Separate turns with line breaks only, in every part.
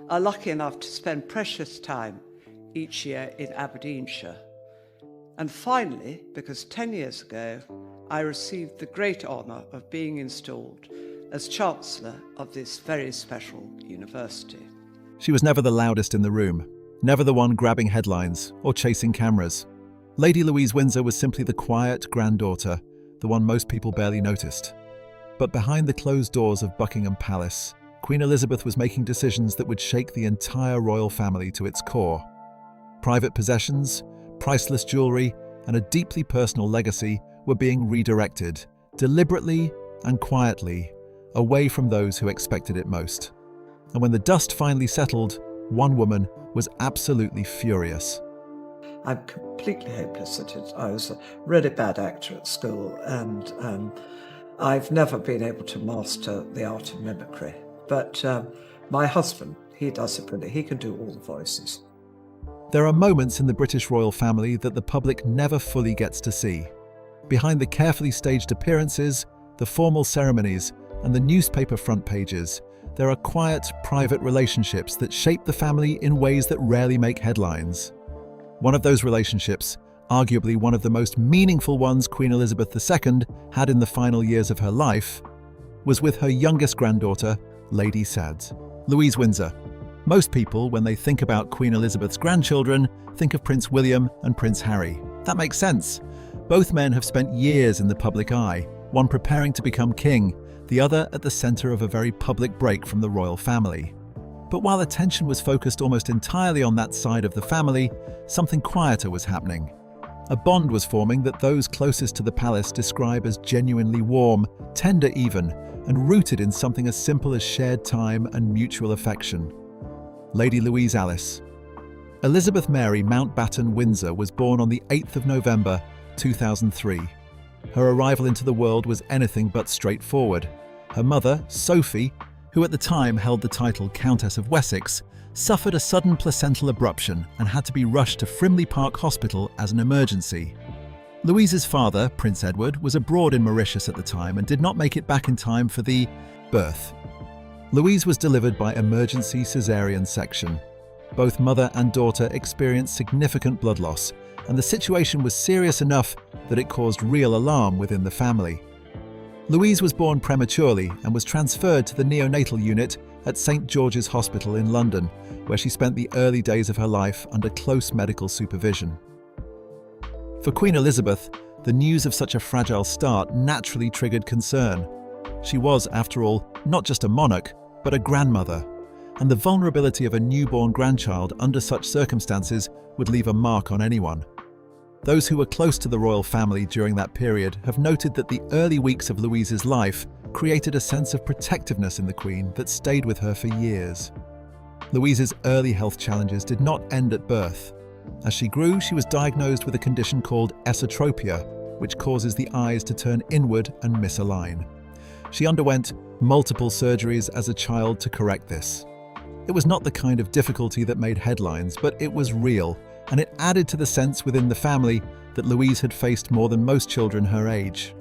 are lucky enough to spend precious time each year in Aberdeenshire. And finally, because 10 years ago, I received the great honour of being installed as Chancellor of this very special university.
She was never the loudest in the room, never the one grabbing headlines or chasing cameras. Lady Louise Windsor was simply the quiet granddaughter, the one most people barely noticed. But behind the closed doors of Buckingham Palace, Queen Elizabeth was making decisions that would shake the entire royal family to its core. Private possessions, priceless jewellery, and a deeply personal legacy were being redirected, deliberately and quietly, away from those who expected it most. And when the dust finally settled, one woman was absolutely furious.
I'm completely hopeless at it. I was a really bad actor at school, and I've never been able to master the art of mimicry. But my husband, he does it really. He can do all the voices.
There are moments in the British royal family that the public never fully gets to see. Behind the carefully staged appearances, the formal ceremonies, and the newspaper front pages, there are quiet, private relationships that shape the family in ways that rarely make headlines. One of those relationships, arguably one of the most meaningful ones Queen Elizabeth II had in the final years of her life, was with her youngest granddaughter, Lady Louise Windsor. Most people, when they think about Queen Elizabeth's grandchildren, think of Prince William and Prince Harry. That makes sense. Both men have spent years in the public eye, one preparing to become king, the other at the centre of a very public break from the royal family. But while attention was focused almost entirely on that side of the family, something quieter was happening. A bond was forming that those closest to the palace describe as genuinely warm, tender even, and rooted in something as simple as shared time and mutual affection. Lady Louise Alice. Elizabeth Mary Mountbatten Windsor was born on the 8th of November, 2003. Her arrival into the world was anything but straightforward. Her mother, Sophie, who at the time held the title Countess of Wessex, suffered a sudden placental abruption and had to be rushed to Frimley Park Hospital as an emergency. Louise's father, Prince Edward, was abroad in Mauritius at the time and did not make it back in time for the birth. Louise was delivered by emergency caesarean section. Both mother and daughter experienced significant blood loss, and the situation was serious enough that it caused real alarm within the family. Louise was born prematurely and was transferred to the neonatal unit at St. George's Hospital in London, where she spent the early days of her life under close medical supervision. For Queen Elizabeth, the news of such a fragile start naturally triggered concern. She was, after all, not just a monarch, but a grandmother, and the vulnerability of a newborn grandchild under such circumstances would leave a mark on anyone. Those who were close to the royal family during that period have noted that the early weeks of Louise's life created a sense of protectiveness in the Queen that stayed with her for years. Louise's early health challenges did not end at birth. As she grew, she was diagnosed with a condition called esotropia, which causes the eyes to turn inward and misalign. She underwent multiple surgeries as a child to correct this. It was not the kind of difficulty that made headlines, but it was real, and it added to the sense within the family that Louise had faced more than most children her age.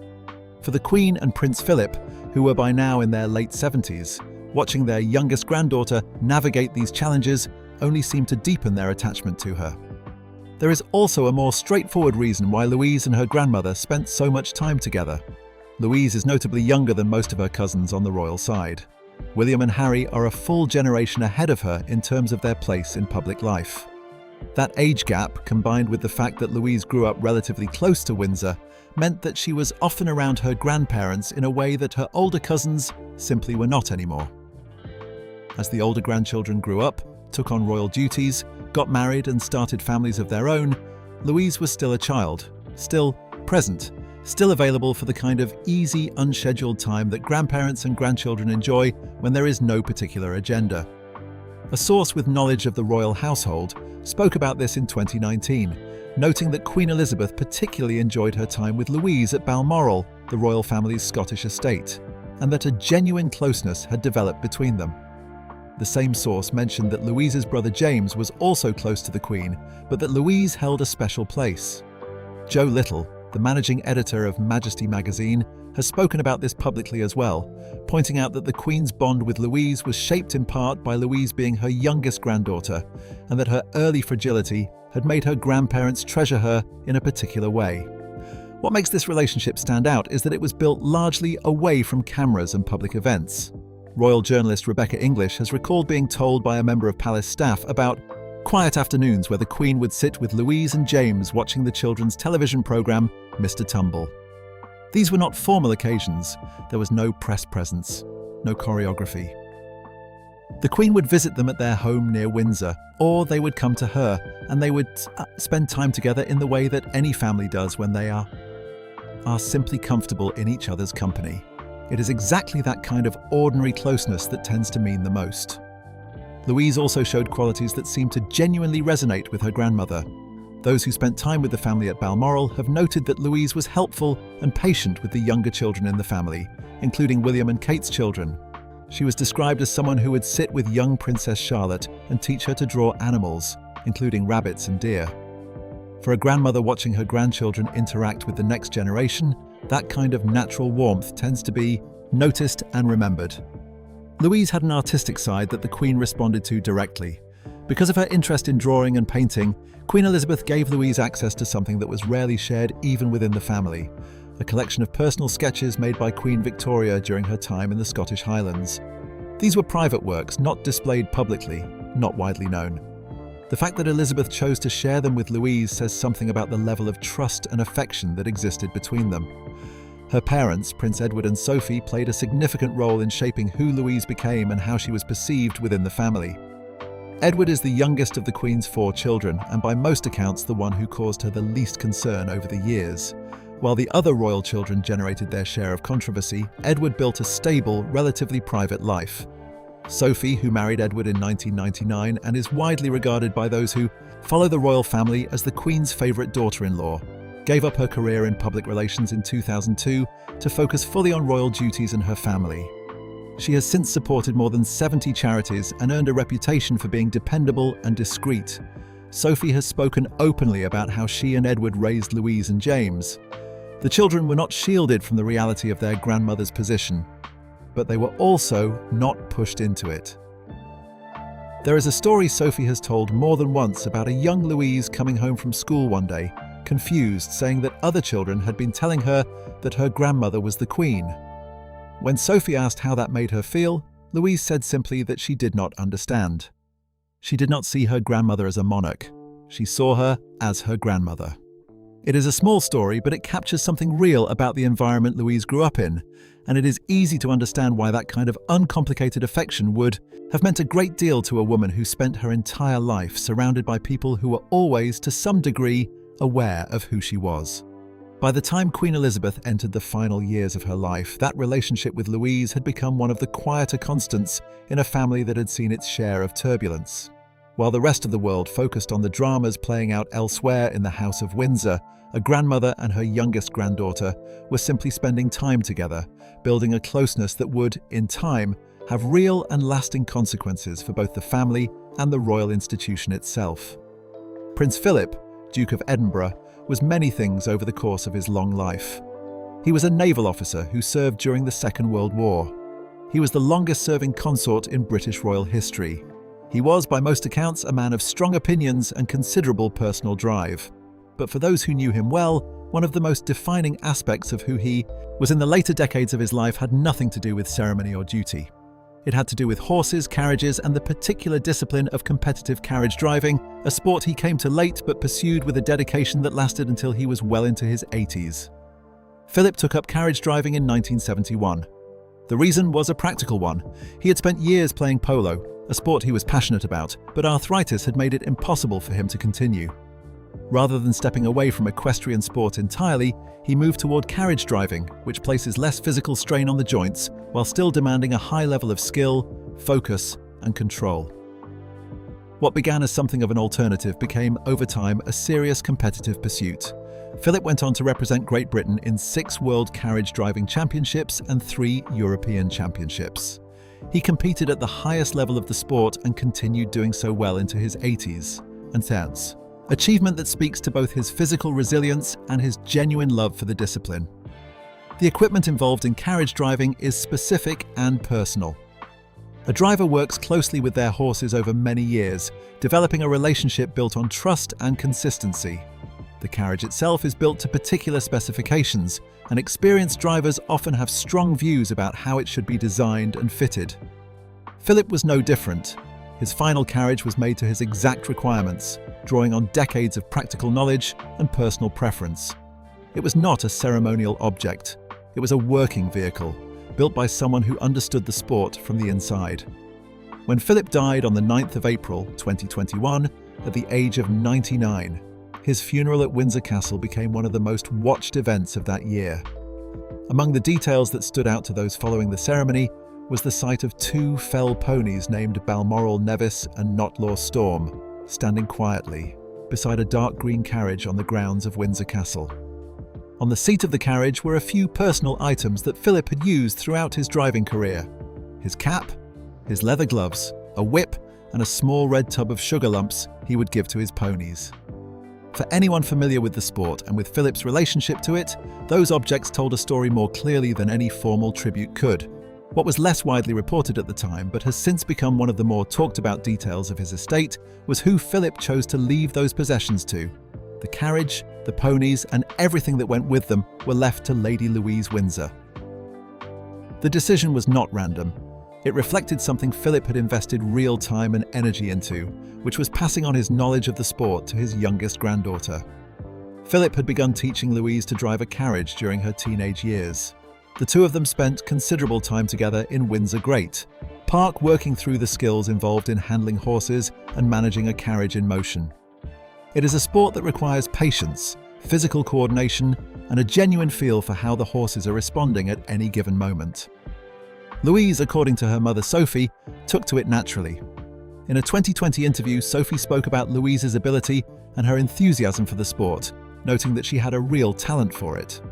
For the Queen and Prince Philip, who were by now in their late 70s, watching their youngest granddaughter navigate these challenges only seemed to deepen their attachment to her. There is also a more straightforward reason why Louise and her grandmother spent so much time together. Louise is notably younger than most of her cousins on the royal side. William and Harry are a full generation ahead of her in terms of their place in public life. That age gap, combined with the fact that Louise grew up relatively close to Windsor, meant that she was often around her grandparents in a way that her older cousins simply were not anymore. As the older grandchildren grew up, took on royal duties, got married and started families of their own, Louise was still a child, still present, still available for the kind of easy, unscheduled time that grandparents and grandchildren enjoy when there is no particular agenda. A source with knowledge of the royal household spoke about this in 2019, noting that Queen Elizabeth particularly enjoyed her time with Louise at Balmoral, the royal family's Scottish estate, and that a genuine closeness had developed between them. The same source mentioned that Louise's brother James was also close to the Queen, but that Louise held a special place. Joe Little, the managing editor of Majesty magazine, has spoken about this publicly as well, pointing out that the Queen's bond with Louise was shaped in part by Louise being her youngest granddaughter, and that her early fragility had made her grandparents treasure her in a particular way. What makes this relationship stand out is that it was built largely away from cameras and public events. Royal journalist Rebecca English has recalled being told by a member of palace staff about quiet afternoons where the Queen would sit with Louise and James watching the children's television programme Mr. Tumble. These were not formal occasions. There was no press presence, no choreography. The Queen would visit them at their home near Windsor, or they would come to her, and they would spend time together in the way that any family does when they are simply comfortable in each other's company. It is exactly that kind of ordinary closeness that tends to mean the most. Louise also showed qualities that seemed to genuinely resonate with her grandmother. Those who spent time with the family at Balmoral have noted that Louise was helpful and patient with the younger children in the family, including William and Kate's children. She was described as someone who would sit with young Princess Charlotte and teach her to draw animals, including rabbits and deer. For a grandmother watching her grandchildren interact with the next generation, that kind of natural warmth tends to be noticed and remembered. Louise had an artistic side that the Queen responded to directly. Because of her interest in drawing and painting, Queen Elizabeth gave Louise access to something that was rarely shared even within the family, a collection of personal sketches made by Queen Victoria during her time in the Scottish Highlands. These were private works, not displayed publicly, not widely known. The fact that Elizabeth chose to share them with Louise says something about the level of trust and affection that existed between them. Her parents, Prince Edward and Sophie, played a significant role in shaping who Louise became and how she was perceived within the family. Edward is the youngest of the Queen's 4 children, and by most accounts the one who caused her the least concern over the years. While the other royal children generated their share of controversy, Edward built a stable, relatively private life. Sophie, who married Edward in 1999 and is widely regarded by those who follow the royal family as the Queen's favourite daughter-in-law, gave up her career in public relations in 2002 to focus fully on royal duties and her family. She has since supported more than 70 charities and earned a reputation for being dependable and discreet. Sophie has spoken openly about how she and Edward raised Louise and James. The children were not shielded from the reality of their grandmother's position, but they were also not pushed into it. There is a story Sophie has told more than once about a young Louise coming home from school one day, confused, saying that other children had been telling her that her grandmother was the Queen. When Sophie asked how that made her feel, Louise said simply that she did not understand. She did not see her grandmother as a monarch. She saw her as her grandmother. It is a small story, but it captures something real about the environment Louise grew up in, and it is easy to understand why that kind of uncomplicated affection would have meant a great deal to a woman who spent her entire life surrounded by people who were always, to some degree, aware of who she was. By the time Queen Elizabeth entered the final years of her life, that relationship with Louise had become one of the quieter constants in a family that had seen its share of turbulence. While the rest of the world focused on the dramas playing out elsewhere in the House of Windsor, a grandmother and her youngest granddaughter were simply spending time together, building a closeness that would, in time, have real and lasting consequences for both the family and the royal institution itself. Prince Philip, Duke of Edinburgh, was many things over the course of his long life. He was a naval officer who served during the Second World War. He was the longest-serving consort in British royal history. He was, by most accounts, a man of strong opinions and considerable personal drive. But for those who knew him well, one of the most defining aspects of who he was in the later decades of his life had nothing to do with ceremony or duty. It had to do with horses, carriages, and the particular discipline of competitive carriage driving, a sport he came to late but pursued with a dedication that lasted until he was well into his 80s. Philip took up carriage driving in 1971. The reason was a practical one. He had spent years playing polo, a sport he was passionate about, but arthritis had made it impossible for him to continue. Rather than stepping away from equestrian sport entirely, he moved toward carriage driving, which places less physical strain on the joints while still demanding a high level of skill, focus, and control. What began as something of an alternative became, over time, a serious competitive pursuit. Philip went on to represent Great Britain in 6 World Carriage Driving Championships and 3 European Championships. He competed at the highest level of the sport and continued doing so well into his 80s and since. Achievement that speaks to both his physical resilience and his genuine love for the discipline. The equipment involved in carriage driving is specific and personal. A driver works closely with their horses over many years, developing a relationship built on trust and consistency. The carriage itself is built to particular specifications, and experienced drivers often have strong views about how it should be designed and fitted. Philip was no different. His final carriage was made to his exact requirements, drawing on decades of practical knowledge and personal preference. It was not a ceremonial object. It was a working vehicle, built by someone who understood the sport from the inside. When Philip died on the 9th of April 2021, at the age of 99, his funeral at Windsor Castle became one of the most watched events of that year. Among the details that stood out to those following the ceremony was the sight of two fell ponies named Balmoral Nevis and Knotlaw Storm, standing quietly beside a dark green carriage on the grounds of Windsor Castle. On the seat of the carriage were a few personal items that Philip had used throughout his driving career: his cap, his leather gloves, a whip, and a small red tub of sugar lumps he would give to his ponies. For anyone familiar with the sport and with Philip's relationship to it, those objects told a story more clearly than any formal tribute could. What was less widely reported at the time, but has since become one of the more talked about details of his estate, was who Philip chose to leave those possessions to. The carriage, the ponies, and everything that went with them were left to Lady Louise Windsor. The decision was not random. It reflected something Philip had invested real time and energy into, which was passing on his knowledge of the sport to his youngest granddaughter. Philip had begun teaching Louise to drive a carriage during her teenage years. The two of them spent considerable time together in Windsor Great Park, working through the skills involved in handling horses and managing a carriage in motion. It is a sport that requires patience, physical coordination, and a genuine feel for how the horses are responding at any given moment. Louise, according to her mother Sophie, took to it naturally. In a 2020 interview, Sophie spoke about Louise's ability and her enthusiasm for the sport, noting that she had a real talent for it.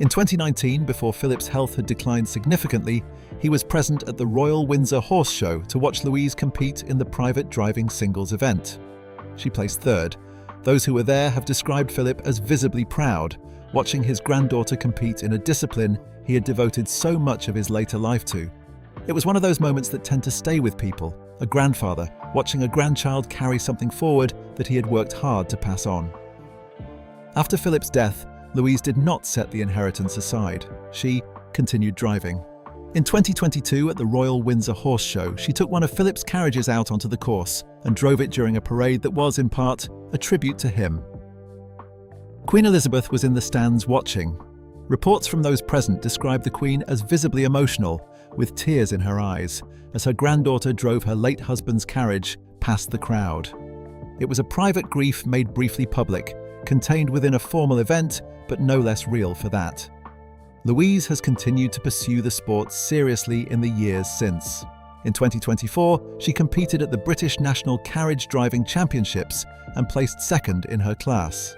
In 2019, before Philip's health had declined significantly, he was present at the Royal Windsor Horse Show to watch Louise compete in the private driving singles event. She placed third. Those who were there have described Philip as visibly proud, watching his granddaughter compete in a discipline he had devoted so much of his later life to. It was one of those moments that tend to stay with people, a grandfather watching a grandchild carry something forward that he had worked hard to pass on. After Philip's death, Louise did not set the inheritance aside. She continued driving. In 2022, at the Royal Windsor Horse Show, she took one of Philip's carriages out onto the course and drove it during a parade that was, in part, a tribute to him. Queen Elizabeth was in the stands watching. Reports from those present described the Queen as visibly emotional, with tears in her eyes, as her granddaughter drove her late husband's carriage past the crowd. It was a private grief made briefly public, contained within a formal event, but no less real for that. Louise has continued to pursue the sport seriously in the years since. In 2024, she competed at the British National Carriage Driving Championships and placed second in her class.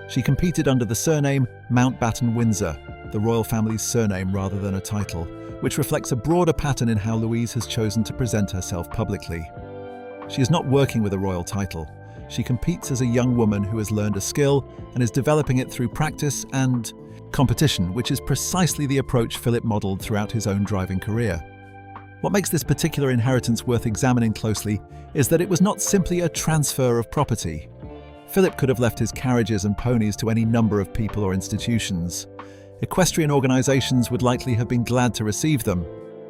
She competed under the surname Mountbatten Windsor, the royal family's surname rather than a title, which reflects a broader pattern in how Louise has chosen to present herself publicly. She is not working with a royal title. She competes as a young woman who has learned a skill and is developing it through practice and competition, which is precisely the approach Philip modelled throughout his own driving career. What makes this particular inheritance worth examining closely is that it was not simply a transfer of property. Philip could have left his carriages and ponies to any number of people or institutions. Equestrian organisations would likely have been glad to receive them.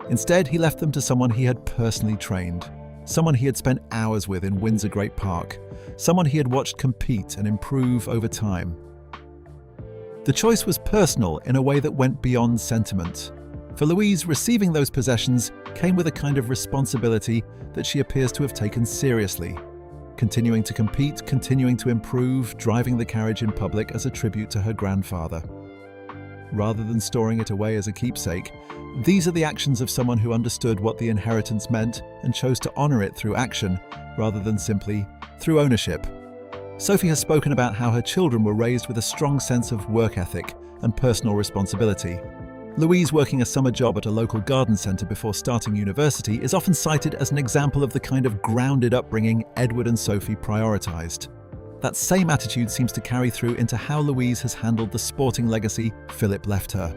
Instead, he left them to someone he had personally trained, someone he had spent hours with in Windsor Great Park, someone he had watched compete and improve over time. The choice was personal in a way that went beyond sentiment. For Louise, receiving those possessions came with a kind of responsibility that she appears to have taken seriously. Continuing to compete, continuing to improve, driving the carriage in public as a tribute to her grandfather. Rather than storing it away as a keepsake, these are the actions of someone who understood what the inheritance meant and chose to honour it through action, rather than simply through ownership. Sophie has spoken about how her children were raised with a strong sense of work ethic and personal responsibility. Louise, working a summer job at a local garden centre before starting university, is often cited as an example of the kind of grounded upbringing Edward and Sophie prioritised. That same attitude seems to carry through into how Louise has handled the sporting legacy Philip left her.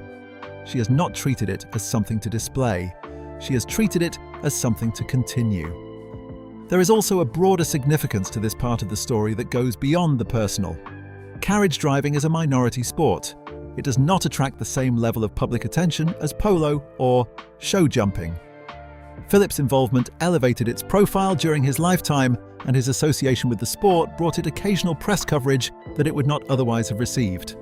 She has not treated it as something to display. She has treated it as something to continue. There is also a broader significance to this part of the story that goes beyond the personal. Carriage driving is a minority sport. It does not attract the same level of public attention as polo or show jumping. Philip's involvement elevated its profile during his lifetime, and his association with the sport brought it occasional press coverage that it would not otherwise have received.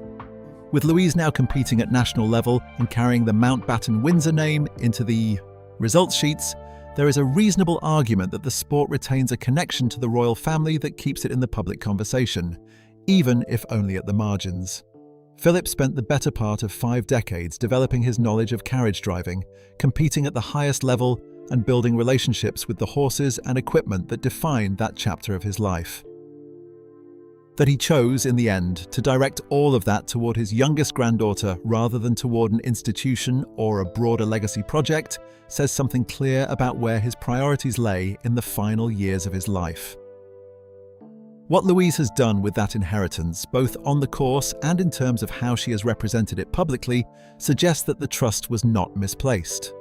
With Louise now competing at national level and carrying the Mountbatten-Windsor name into the results sheets, there is a reasonable argument that the sport retains a connection to the royal family that keeps it in the public conversation, even if only at the margins. Philip spent the better part of 5 decades developing his knowledge of carriage driving, competing at the highest level, and building relationships with the horses and equipment that defined that chapter of his life. That he chose, in the end, to direct all of that toward his youngest granddaughter rather than toward an institution or a broader legacy project says something clear about where his priorities lay in the final years of his life. What Louise has done with that inheritance, both on the course and in terms of how she has represented it publicly, suggests that the trust was not misplaced.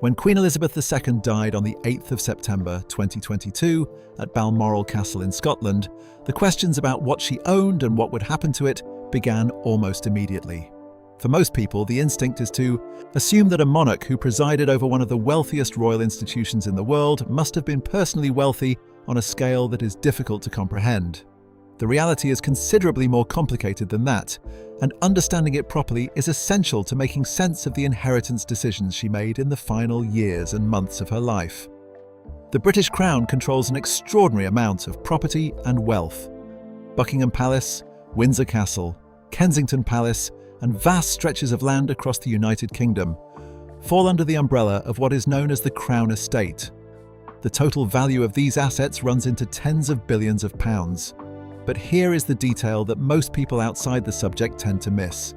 When Queen Elizabeth II died on the 8th of September 2022 at Balmoral Castle in Scotland, the questions about what she owned and what would happen to it began almost immediately. For most people, the instinct is to assume that a monarch who presided over one of the wealthiest royal institutions in the world must have been personally wealthy on a scale that is difficult to comprehend. The reality is considerably more complicated than that, and understanding it properly is essential to making sense of the inheritance decisions she made in the final years and months of her life. The British Crown controls an extraordinary amount of property and wealth. Buckingham Palace, Windsor Castle, Kensington Palace, and vast stretches of land across the United Kingdom fall under the umbrella of what is known as the Crown Estate. The total value of these assets runs into tens of billions of pounds. But here is the detail that most people outside the subject tend to miss.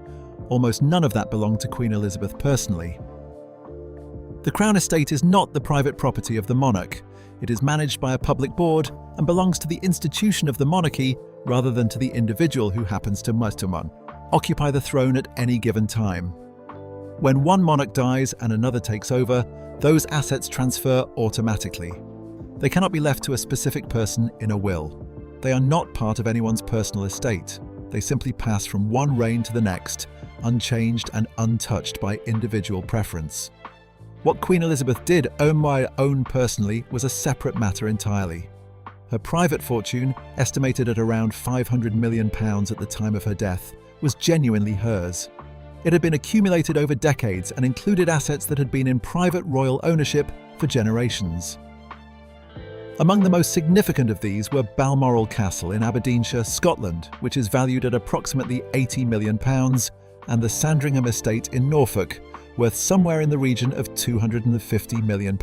Almost none of that belonged to Queen Elizabeth personally. The Crown Estate is not the private property of the monarch. It is managed by a public board and belongs to the institution of the monarchy rather than to the individual who happens to occupy the throne at any given time. When one monarch dies and another takes over, those assets transfer automatically. They cannot be left to a specific person in a will. They are not part of anyone's personal estate. They simply pass from one reign to the next, unchanged and untouched by individual preference. What Queen Elizabeth did own personally was a separate matter entirely. Her private fortune, estimated at around £500 million at the time of her death, was genuinely hers. It had been accumulated over decades and included assets that had been in private royal ownership for generations. Among the most significant of these were Balmoral Castle in Aberdeenshire, Scotland, which is valued at approximately £80 million, and the Sandringham Estate in Norfolk, worth somewhere in the region of £250 million.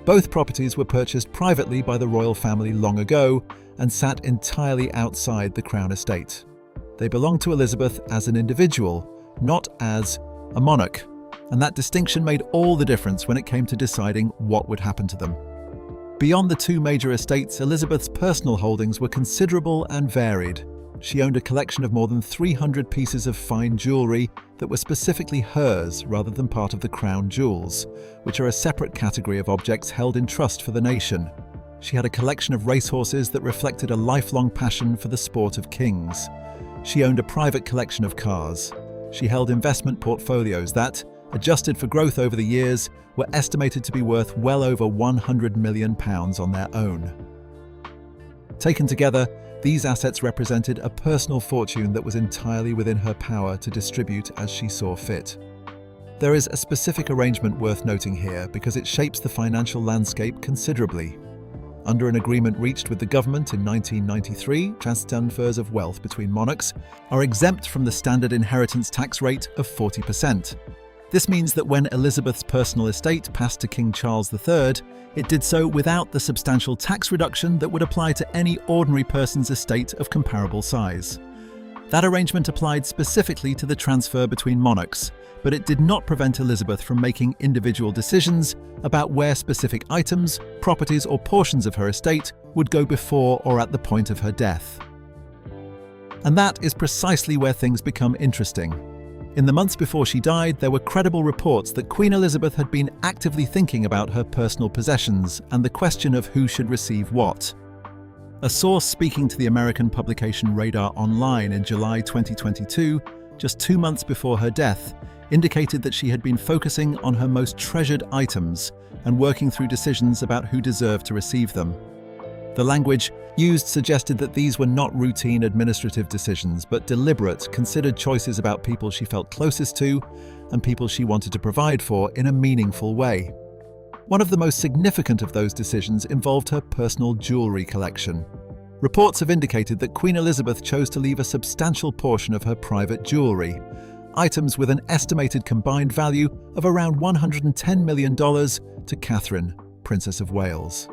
Both properties were purchased privately by the royal family long ago and sat entirely outside the Crown Estate. They belonged to Elizabeth as an individual, not as a monarch, and that distinction made all the difference when it came to deciding what would happen to them. Beyond the 2 major estates, Elizabeth's personal holdings were considerable and varied. She owned a collection of more than 300 pieces of fine jewellery that were specifically hers rather than part of the crown jewels, which are a separate category of objects held in trust for the nation. She had a collection of racehorses that reflected a lifelong passion for the sport of kings. She owned a private collection of cars. She held investment portfolios that, adjusted for growth over the years, were estimated to be worth well over £100 million on their own. Taken together, these assets represented a personal fortune that was entirely within her power to distribute as she saw fit. There is a specific arrangement worth noting here because it shapes the financial landscape considerably. Under an agreement reached with the government in 1993, transfers of wealth between monarchs are exempt from the standard inheritance tax rate of 40%. This means that when Elizabeth's personal estate passed to King Charles III, it did so without the substantial tax reduction that would apply to any ordinary person's estate of comparable size. That arrangement applied specifically to the transfer between monarchs, but it did not prevent Elizabeth from making individual decisions about where specific items, properties or portions of her estate would go before or at the point of her death. And that is precisely where things become interesting. In the months before she died, there were credible reports that Queen Elizabeth had been actively thinking about her personal possessions and the question of who should receive what. A source speaking to the American publication Radar Online in July 2022, just 2 months before her death, indicated that she had been focusing on her most treasured items and working through decisions about who deserved to receive them. The language used suggested that these were not routine administrative decisions, but deliberate, considered choices about people she felt closest to and people she wanted to provide for in a meaningful way. One of the most significant of those decisions involved her personal jewellery collection. Reports have indicated that Queen Elizabeth chose to leave a substantial portion of her private jewellery, items with an estimated combined value of around $110 million, to Catherine, Princess of Wales.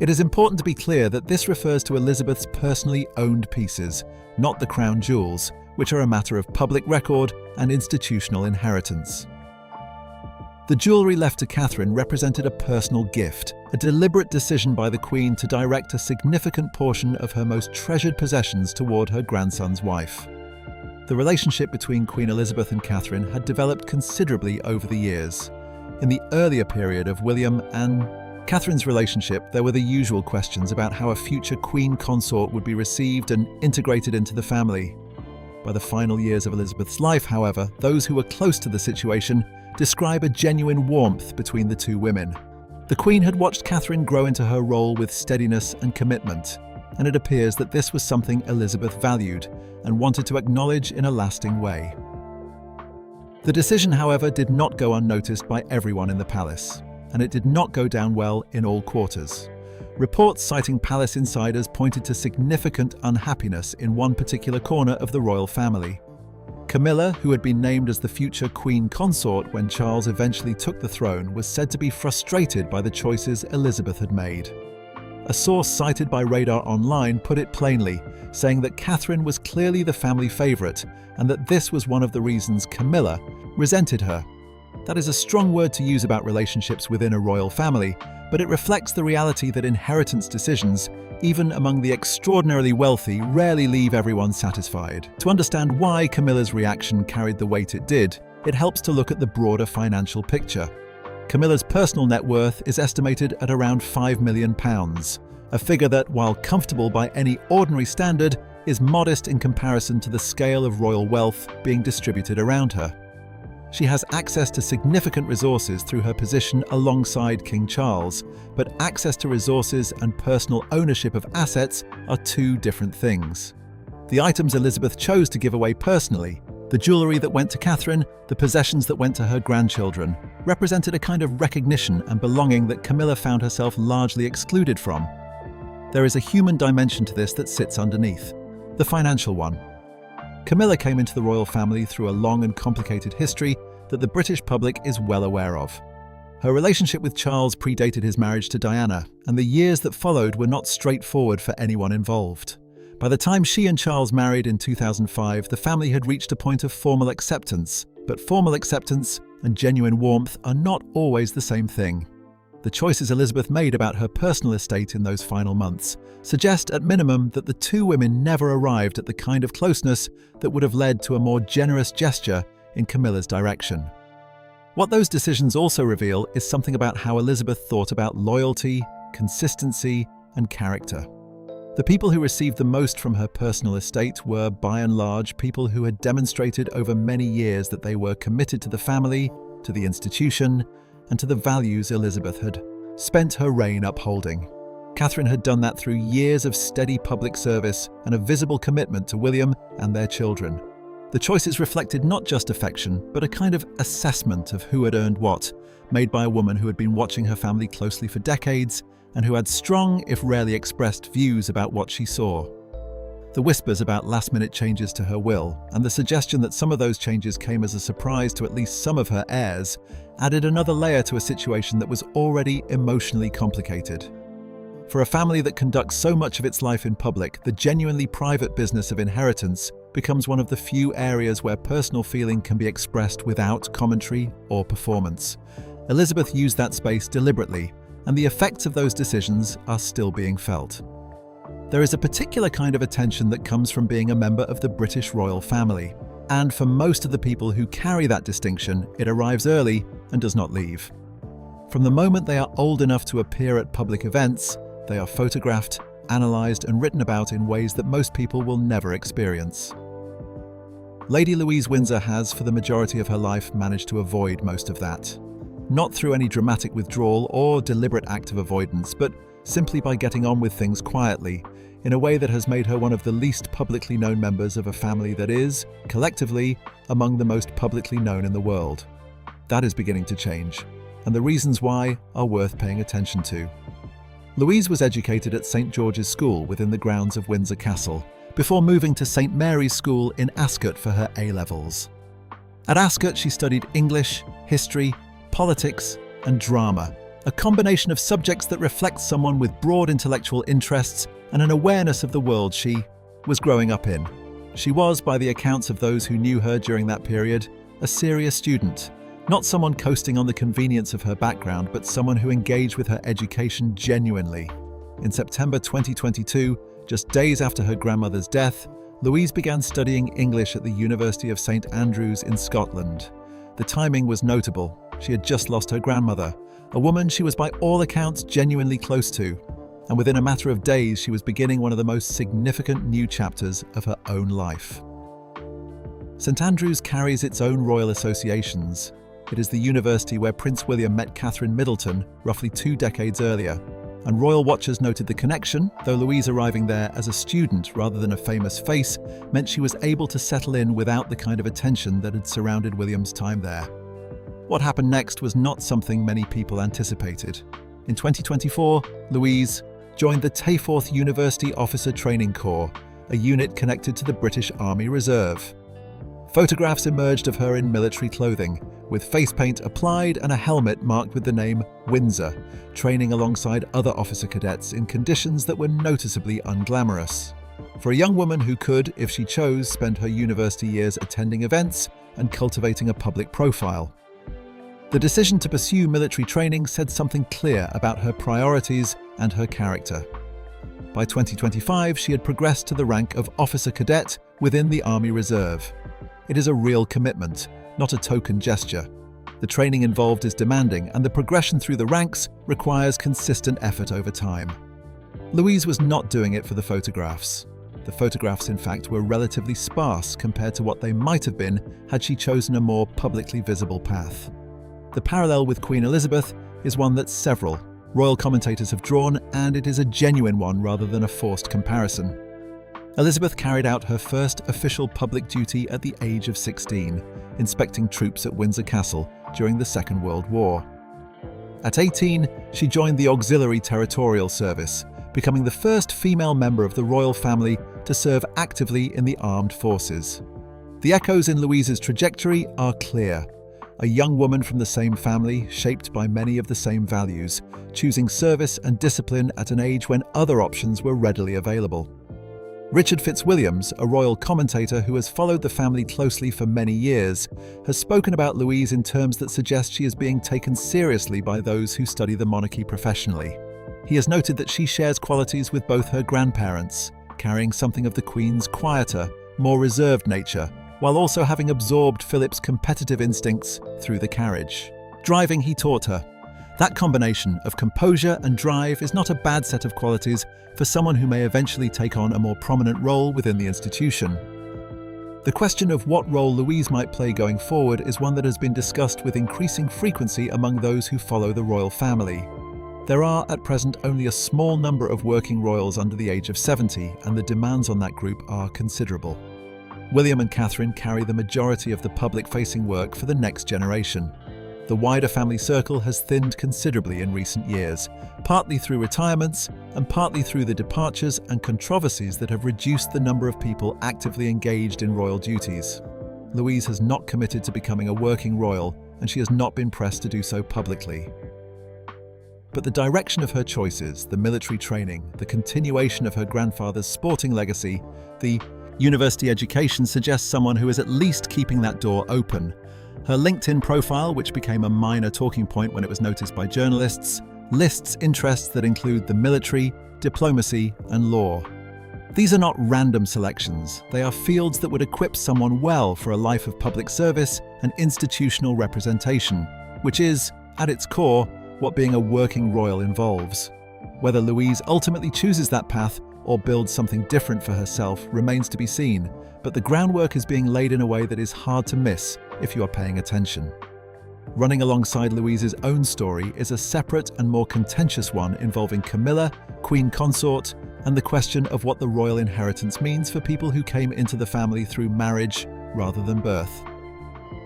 It is important to be clear that this refers to Elizabeth's personally owned pieces, not the crown jewels, which are a matter of public record and institutional inheritance. The jewellery left to Catherine represented a personal gift, a deliberate decision by the Queen to direct a significant portion of her most treasured possessions toward her grandson's wife. The relationship between Queen Elizabeth and Catherine had developed considerably over the years. In the earlier period of William and Catherine's relationship, there were the usual questions about how a future queen consort would be received and integrated into the family. By the final years of Elizabeth's life, however, those who were close to the situation describe a genuine warmth between the two women. The Queen had watched Catherine grow into her role with steadiness and commitment, and it appears that this was something Elizabeth valued and wanted to acknowledge in a lasting way. The decision, however, did not go unnoticed by everyone in the palace, and it did not go down well in all quarters. Reports citing palace insiders pointed to significant unhappiness in one particular corner of the royal family. Camilla, who had been named as the future queen consort when Charles eventually took the throne, was said to be frustrated by the choices Elizabeth had made. A source cited by Radar Online put it plainly, saying that Catherine was clearly the family favourite and that this was one of the reasons Camilla resented her. That is a strong word to use about relationships within a royal family, but it reflects the reality that inheritance decisions, even among the extraordinarily wealthy, rarely leave everyone satisfied. To understand why Camilla's reaction carried the weight it did, it helps to look at the broader financial picture. Camilla's personal net worth is estimated at around £5 million, a figure that, while comfortable by any ordinary standard, is modest in comparison to the scale of royal wealth being distributed around her. She has access to significant resources through her position alongside King Charles, but access to resources and personal ownership of assets are two different things. The items Elizabeth chose to give away personally, the jewellery that went to Catherine, the possessions that went to her grandchildren, represented a kind of recognition and belonging that Camilla found herself largely excluded from. There is a human dimension to this that sits underneath, the financial one. Camilla came into the royal family through a long and complicated history that the British public is well aware of. Her relationship with Charles predated his marriage to Diana, and the years that followed were not straightforward for anyone involved. By the time she and Charles married in 2005, the family had reached a point of formal acceptance, but formal acceptance and genuine warmth are not always the same thing. The choices Elizabeth made about her personal estate in those final months suggest at minimum that the two women never arrived at the kind of closeness that would have led to a more generous gesture in Camilla's direction. What those decisions also reveal is something about how Elizabeth thought about loyalty, consistency, and character. The people who received the most from her personal estate were, by and large, people who had demonstrated over many years that they were committed to the family, to the institution, and to the values Elizabeth had spent her reign upholding. Catherine had done that through years of steady public service and a visible commitment to William and their children. The choices reflected not just affection, but a kind of assessment of who had earned what, made by a woman who had been watching her family closely for decades and who had strong, if rarely expressed, views about what she saw. The whispers about last-minute changes to her will, and the suggestion that some of those changes came as a surprise to at least some of her heirs, added another layer to a situation that was already emotionally complicated. For a family that conducts so much of its life in public, the genuinely private business of inheritance becomes one of the few areas where personal feeling can be expressed without commentary or performance. Elizabeth used that space deliberately, and the effects of those decisions are still being felt. There is a particular kind of attention that comes from being a member of the British royal family. And for most of the people who carry that distinction, it arrives early and does not leave. From the moment they are old enough to appear at public events, they are photographed, analysed and written about in ways that most people will never experience. Lady Louise Windsor has, for the majority of her life, managed to avoid most of that. Not through any dramatic withdrawal or deliberate act of avoidance, but simply by getting on with things quietly, in a way that has made her one of the least publicly known members of a family that is, collectively, among the most publicly known in the world. That is beginning to change, and the reasons why are worth paying attention to. Louise was educated at St. George's School within the grounds of Windsor Castle, before moving to St. Mary's School in Ascot for her A-levels. At Ascot, she studied English, history, politics, and drama, a combination of subjects that reflect someone with broad intellectual interests and an awareness of the world she was growing up in. She was, by the accounts of those who knew her during that period, a serious student, not someone coasting on the convenience of her background, but someone who engaged with her education genuinely. In September 2022, just days after her grandmother's death, Louise began studying English at the University of St. Andrews in Scotland. The timing was notable. She had just lost her grandmother, a woman she was by all accounts genuinely close to, and within a matter of days she was beginning one of the most significant new chapters of her own life. St. Andrews carries its own royal associations. It is the university where Prince William met Catherine Middleton roughly 2 decades earlier, and royal watchers noted the connection, though Louise arriving there as a student rather than a famous face meant she was able to settle in without the kind of attention that had surrounded William's time there. What happened next was not something many people anticipated. In 2024, Louise joined the Tayforth University Officer Training Corps, a unit connected to the British Army Reserve. Photographs emerged of her in military clothing, with face paint applied and a helmet marked with the name Windsor, training alongside other officer cadets in conditions that were noticeably unglamorous. For a young woman who could, if she chose, spend her university years attending events and cultivating a public profile. The decision to pursue military training said something clear about her priorities and her character. By 2025, she had progressed to the rank of officer cadet within the Army Reserve. It is a real commitment, not a token gesture. The training involved is demanding, and the progression through the ranks requires consistent effort over time. Louise was not doing it for the photographs. The photographs, in fact, were relatively sparse compared to what they might have been had she chosen a more publicly visible path. The parallel with Queen Elizabeth is one that several royal commentators have drawn, and it is a genuine one rather than a forced comparison. Elizabeth carried out her first official public duty at the age of 16, inspecting troops at Windsor Castle during the Second World War. At 18, she joined the Auxiliary Territorial Service, becoming the first female member of the royal family to serve actively in the armed forces. The echoes in Louise's trajectory are clear. A young woman from the same family, shaped by many of the same values, choosing service and discipline at an age when other options were readily available. Richard Fitzwilliams, a royal commentator who has followed the family closely for many years, has spoken about Louise in terms that suggest she is being taken seriously by those who study the monarchy professionally. He has noted that she shares qualities with both her grandparents, carrying something of the Queen's quieter, more reserved nature, while also having absorbed Philip's competitive instincts through the carriage. Driving, he taught her. That combination of composure and drive is not a bad set of qualities for someone who may eventually take on a more prominent role within the institution. The question of what role Louise might play going forward is one that has been discussed with increasing frequency among those who follow the royal family. There are, at present, only a small number of working royals under the age of 70, and the demands on that group are considerable. William and Catherine carry the majority of the public-facing work for the next generation. The wider family circle has thinned considerably in recent years, partly through retirements and partly through the departures and controversies that have reduced the number of people actively engaged in royal duties. Louise has not committed to becoming a working royal, and she has not been pressed to do so publicly. But the direction of her choices, the military training, the continuation of her grandfather's sporting legacy, the university education suggests someone who is at least keeping that door open. Her LinkedIn profile, which became a minor talking point when it was noticed by journalists, lists interests that include the military, diplomacy, and law. These are not random selections. They are fields that would equip someone well for a life of public service and institutional representation, which is, at its core, what being a working royal involves. Whether Louise ultimately chooses that path or builds something different for herself remains to be seen, but the groundwork is being laid in a way that is hard to miss if you are paying attention. Running alongside Louise's own story is a separate and more contentious one involving Camilla, Queen Consort, and the question of what the royal inheritance means for people who came into the family through marriage rather than birth.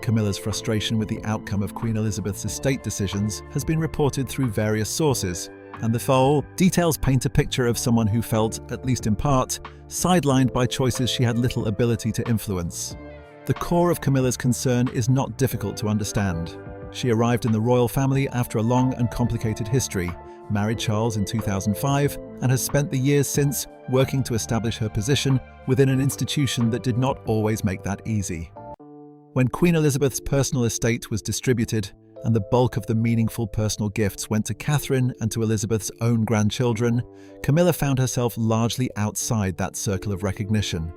Camilla's frustration with the outcome of Queen Elizabeth's estate decisions has been reported through various sources, and the full details paint a picture of someone who felt, at least in part, sidelined by choices she had little ability to influence. The core of Camilla's concern is not difficult to understand. She arrived in the royal family after a long and complicated history, married Charles in 2005, and has spent the years since working to establish her position within an institution that did not always make that easy. When Queen Elizabeth's personal estate was distributed, and the bulk of the meaningful personal gifts went to Catherine and to Elizabeth's own grandchildren, Camilla found herself largely outside that circle of recognition.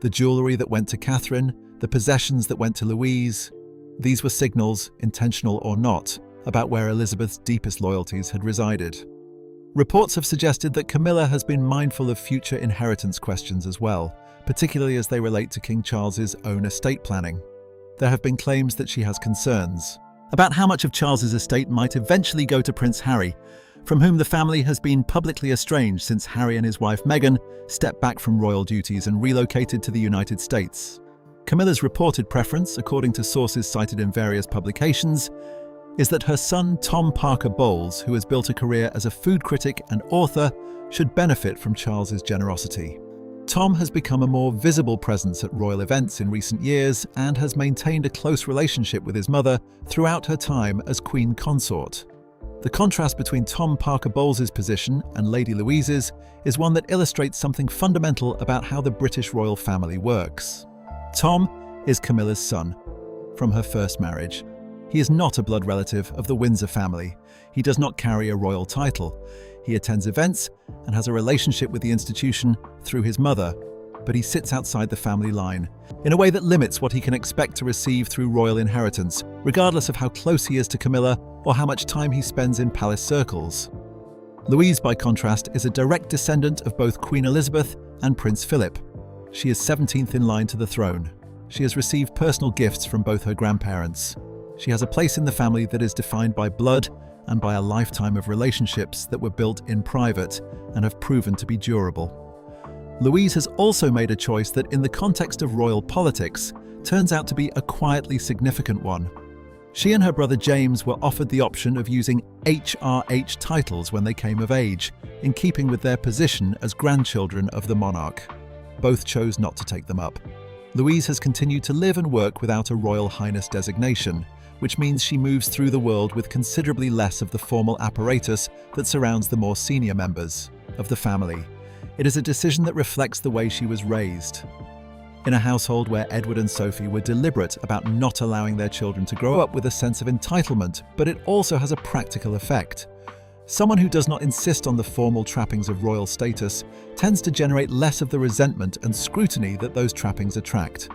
The jewellery that went to Catherine, the possessions that went to Louise, these were signals, intentional or not, about where Elizabeth's deepest loyalties had resided. Reports have suggested that Camilla has been mindful of future inheritance questions as well, particularly as they relate to King Charles's own estate planning. There have been claims that she has concerns about how much of Charles's estate might eventually go to Prince Harry, from whom the family has been publicly estranged since Harry and his wife Meghan stepped back from royal duties and relocated to the United States. Camilla's reported preference, according to sources cited in various publications, is that her son Tom Parker Bowles, who has built a career as a food critic and author, should benefit from Charles's generosity. Tom has become a more visible presence at royal events in recent years and has maintained a close relationship with his mother throughout her time as Queen Consort. The contrast between Tom Parker Bowles' position and Lady Louise's is one that illustrates something fundamental about how the British royal family works. Tom is Camilla's son, from her first marriage. He is not a blood relative of the Windsor family. He does not carry a royal title. He attends events and has a relationship with the institution through his mother, but he sits outside the family line, in a way that limits what he can expect to receive through royal inheritance, regardless of how close he is to Camilla or how much time he spends in palace circles. Louise, by contrast, is a direct descendant of both Queen Elizabeth and Prince Philip. She is 17th in line to the throne. She has received personal gifts from both her grandparents. She has a place in the family that is defined by blood and by a lifetime of relationships that were built in private and have proven to be durable. Louise has also made a choice that, in the context of royal politics, turns out to be a quietly significant one. She and her brother James were offered the option of using HRH titles when they came of age, in keeping with their position as grandchildren of the monarch. Both chose not to take them up. Louise has continued to live and work without a Royal Highness designation, which means she moves through the world with considerably less of the formal apparatus that surrounds the more senior members of the family. It is a decision that reflects the way she was raised. In a household where Edward and Sophie were deliberate about not allowing their children to grow up with a sense of entitlement, but it also has a practical effect. Someone who does not insist on the formal trappings of royal status tends to generate less of the resentment and scrutiny that those trappings attract.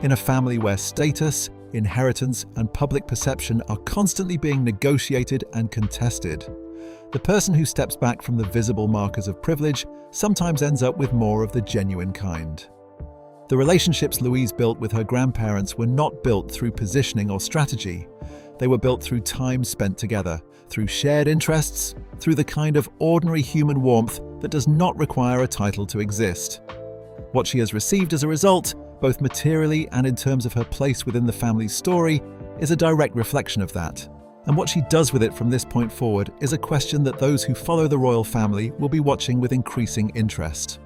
In a family where status, inheritance, and public perception are constantly being negotiated and contested, the person who steps back from the visible markers of privilege sometimes ends up with more of the genuine kind. The relationships Louise built with her grandparents were not built through positioning or strategy. They were built through time spent together, through shared interests, through the kind of ordinary human warmth that does not require a title to exist. What she has received as a result, both materially and in terms of her place within the family's story, is a direct reflection of that. And what she does with it from this point forward is a question that those who follow the royal family will be watching with increasing interest.